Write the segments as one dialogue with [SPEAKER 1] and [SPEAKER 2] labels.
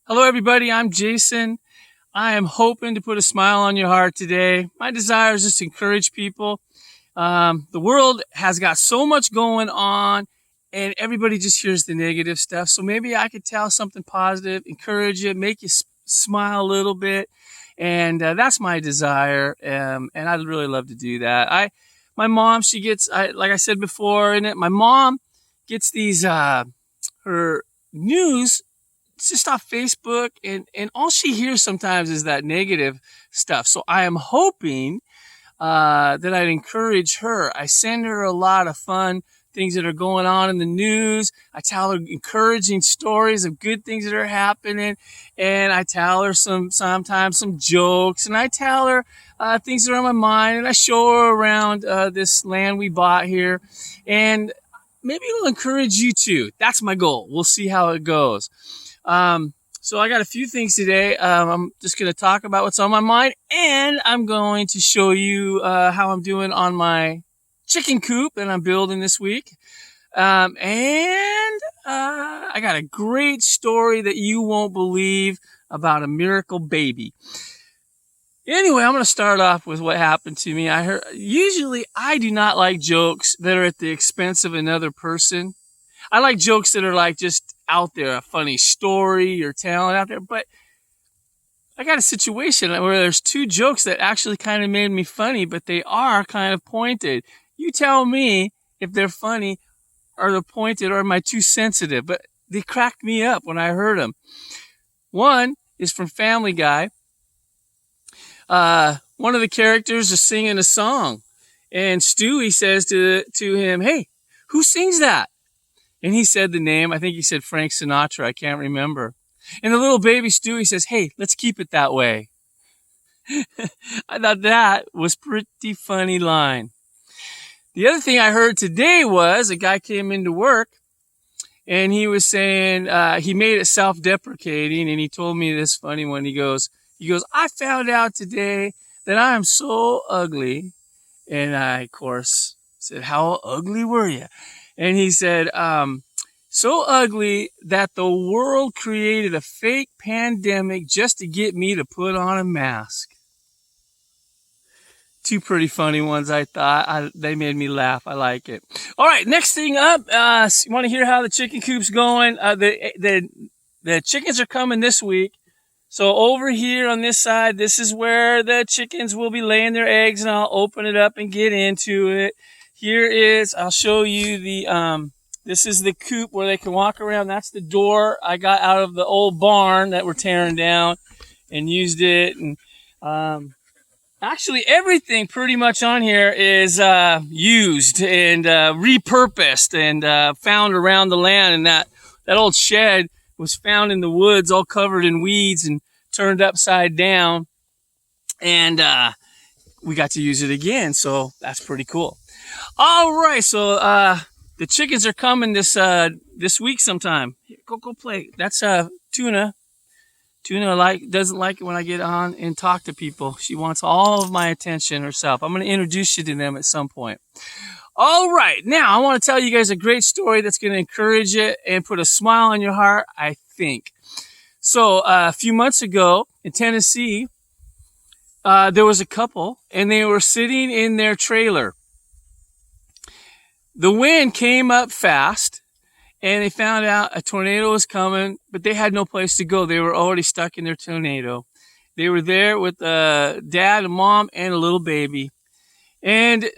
[SPEAKER 1] Hello, everybody. I'm Jason. I am hoping to put a smile on your heart today. My desire is just to encourage people. The world has got so much going on, and everybody just hears the negative stuff. So maybe I could tell something positive, encourage you, make you smile a little bit, and that's my desire. And I'd really love to do that. My mom, she gets, like I said before, my mom gets these her news just off Facebook, and all she hears sometimes is that negative stuff. So I am hoping that I'd encourage her. I send her a lot of fun things that are going on in the news. I tell her encouraging stories of good things that are happening, and I tell her sometimes some jokes, and I tell her things that are on my mind, and I show her around this land we bought here, and maybe it'll encourage you too. That's my goal. We'll see how it goes. So I got a few things today. I'm just going to talk about what's on my mind, and I'm going to show you how I'm doing on my chicken coop that I'm building this week. And I got a great story that you won't believe about a miracle baby. Anyway, I'm going to start off with what happened to me. Usually I do not like jokes that are at the expense of another person. I like jokes that are like just out there, a funny story you're telling out there. But I got a situation where there's two jokes that actually kind of made me funny, but they are kind of pointed. You tell me if they're funny or they're pointed, or am I too sensitive? But they cracked me up when I heard them. One is from Family Guy. One of the characters is singing a song, and Stewie says to him, "Hey, who sings that?" And he said the name. I think he said Frank Sinatra. I can't remember. And the little baby Stewie says, "Hey, let's keep it that way." I thought that was pretty funny line. The other thing I heard today was a guy came into work, and he was saying he made it self-deprecating, and he told me this funny one. He goes, "I found out today that I am so ugly." And I, of course, said, "How ugly were you?" And he said, "So ugly that the world created a fake pandemic just to get me to put on a mask." Two pretty funny ones, I thought. They made me laugh. I like it. All right, next thing up, you want to hear how the chicken coop's going? The chickens are coming this week. So over here on this side, this is where the chickens will be laying their eggs, and I'll open it up and get into it. I'll show you this is the coop where they can walk around. That's the door I got out of the old barn that we're tearing down and used it. And, actually everything pretty much on here is, used and, repurposed and, found around the land. And that old shed was found in the woods, all covered in weeds and turned upside down. And, we got to use it again. So that's pretty cool. All right, so the chickens are coming this week sometime. Here, go play. That's Tuna. Tuna doesn't like it when I get on and talk to people. She wants all of my attention herself. I'm going to introduce you to them at some point. All right, now I want to tell you guys a great story that's going to encourage you and put a smile on your heart, I think. So a few months ago in Tennessee, there was a couple, and they were sitting in their trailer. The wind came up fast, and they found out a tornado was coming, but they had no place to go. They were already stuck in their tornado. They were there with dad and mom and a little baby. And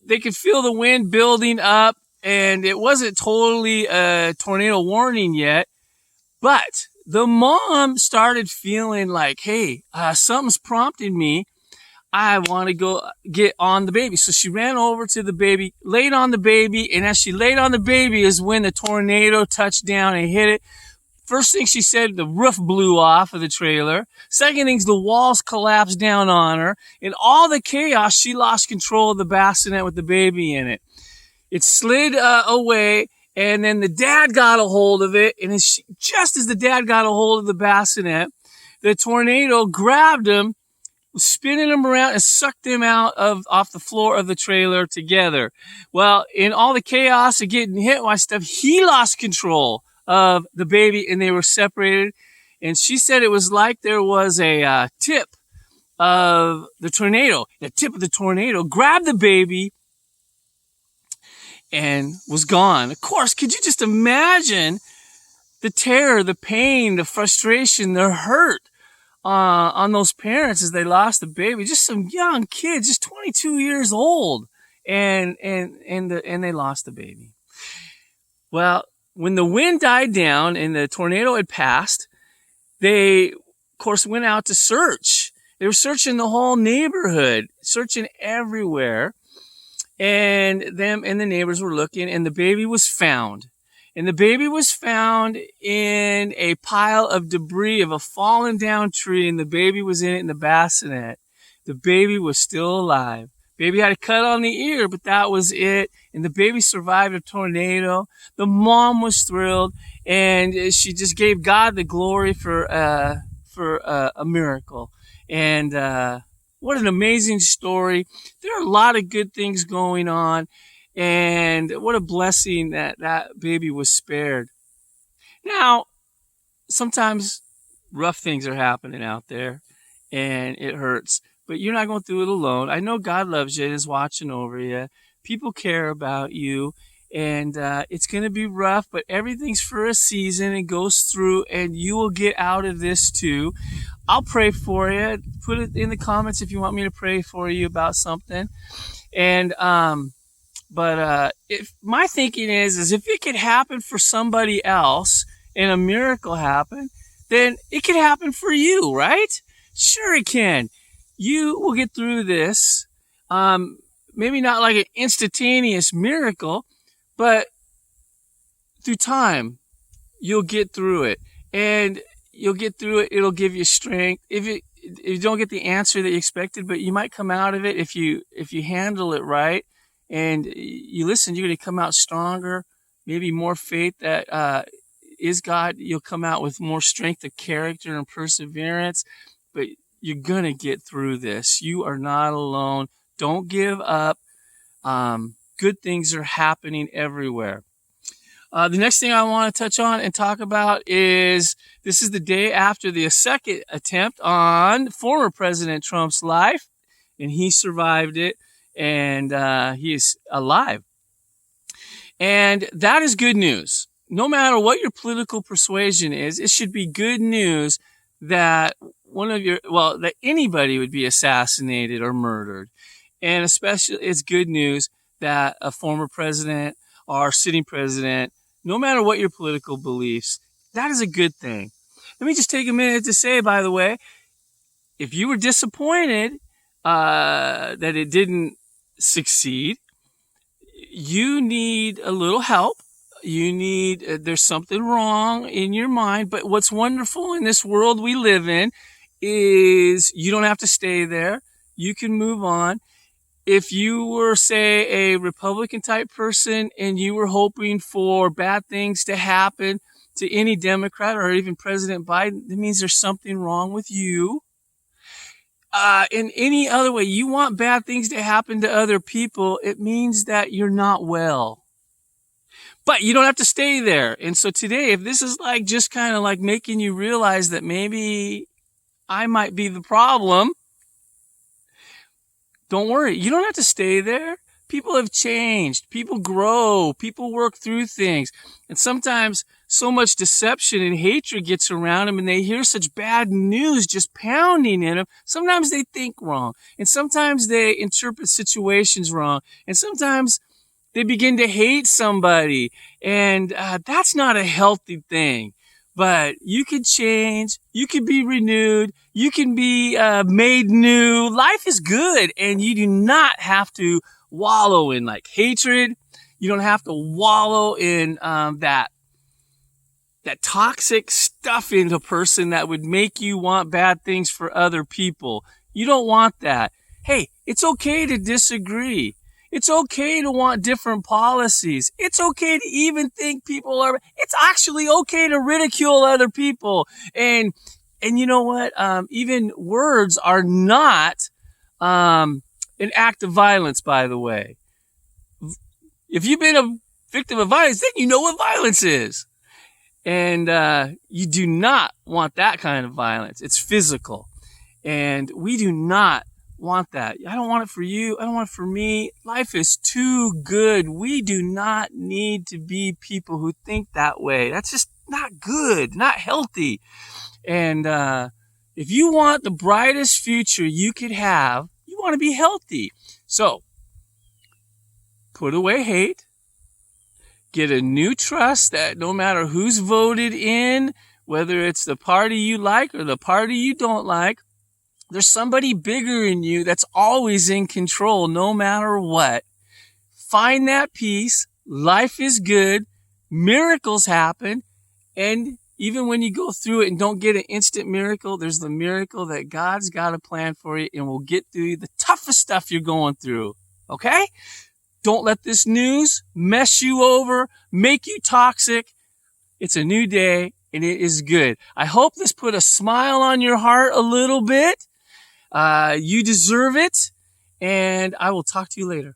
[SPEAKER 1] they could feel the wind building up, and it wasn't totally a tornado warning yet. But the mom started feeling like, hey, something's prompting me. I want to go get on the baby. So she ran over to the baby, laid on the baby, and as she laid on the baby is when the tornado touched down and hit it. First thing she said, the roof blew off of the trailer. Second thing, the walls collapsed down on her. In all the chaos, she lost control of the bassinet with the baby in it. It slid away, and then the dad got a hold of it, and just as the dad got a hold of the bassinet, the tornado grabbed him, spinning them around and sucked them off the floor of the trailer together. Well, in all the chaos of getting hit by stuff, he lost control of the baby, and they were separated. And she said it was like there was a tip of the tornado. The tip of the tornado grabbed the baby and was gone. Of course, could you just imagine the terror, the pain, the frustration, the hurt on those parents as they lost the baby? Just some young kids, just 22 years old, and they lost the baby. Well, when the wind died down and the tornado had passed, they, of course, went out to search. They were searching the whole neighborhood, searching everywhere. And them and the neighbors were looking, and the baby was found. And the baby was found in a pile of debris of a fallen down tree, and the baby was in it in the bassinet. The baby was still alive. Baby had a cut on the ear, but that was it. And the baby survived a tornado. The mom was thrilled, and she just gave God the glory for a miracle. And what an amazing story. There are a lot of good things going on, and what a blessing that that baby was spared. Now, sometimes rough things are happening out there, and it hurts. But you're not going through it alone. I know God loves you and is watching over you. People care about you. And it's going to be rough, but everything's for a season and goes through, and you will get out of this too. I'll pray for you. Put it in the comments if you want me to pray for you about something. And if my thinking is if it could happen for somebody else and a miracle happen, then it could happen for you, right? Sure it can. You will get through this. Maybe not like an instantaneous miracle, but through time, you'll get through it. And you'll get through it. It'll give you strength. If you don't get the answer that you expected, but you might come out of it if you handle it right and you listen, you're going to come out stronger, maybe more faith that is God. You'll come out with more strength of character and perseverance, but you're going to get through this. You are not alone. Don't give up. Good things are happening everywhere. The next thing I want to touch on and talk about is this is the day after the second attempt on former President Trump's life, and he survived it, and he is alive. And that is good news. No matter what your political persuasion is, it should be good news that that anybody would be assassinated or murdered. And especially it's good news that a former president or sitting president, no matter what your political beliefs, that is a good thing. Let me just take a minute to say, by the way, if you were disappointed that it didn't succeed, you need a little help. You need, there's something wrong in your mind. But what's wonderful in this world we live in is you don't have to stay there. You can move on. If you were, say, a Republican type person and you were hoping for bad things to happen to any Democrat or even President Biden, that means there's something wrong with you. In any other way, you want bad things to happen to other people, it means that you're not well. But you don't have to stay there. And so today, if this is like just kind of like making you realize that maybe I might be the problem, don't worry. You don't have to stay there. People have changed. People grow. People work through things. And sometimes so much deception and hatred gets around them and they hear such bad news just pounding in them. Sometimes they think wrong. And sometimes they interpret situations wrong. And sometimes they begin to hate somebody. And that's not a healthy thing. But you can change. You can be renewed. You can be made new. Life is good. And you do not have to wallow in like hatred. You don't have to wallow in that toxic stuff in a person that would make you want bad things for other people. You don't want that. Hey, it's okay to disagree. It's okay to want different policies. It's okay to even think it's actually okay to ridicule other people. And you know what? Even words are not, an act of violence, by the way. If you've been a victim of violence, then you know what violence is. And you do not want that kind of violence. It's physical. And we do not want that. I don't want it for you. I don't want it for me. Life is too good. We do not need to be people who think that way. That's just not good, not healthy. And if you want the brightest future you could have, you want to be healthy. So put away hate. Get a new trust that no matter who's voted in, whether it's the party you like or the party you don't like, there's somebody bigger in you that's always in control no matter what. Find that peace. Life is good. Miracles happen. And even when you go through it and don't get an instant miracle, there's the miracle that God's got a plan for you and will get through the toughest stuff you're going through. Okay? Don't let this news mess you over, make you toxic. It's a new day and it is good. I hope this put a smile on your heart a little bit. You deserve it. And I will talk to you later.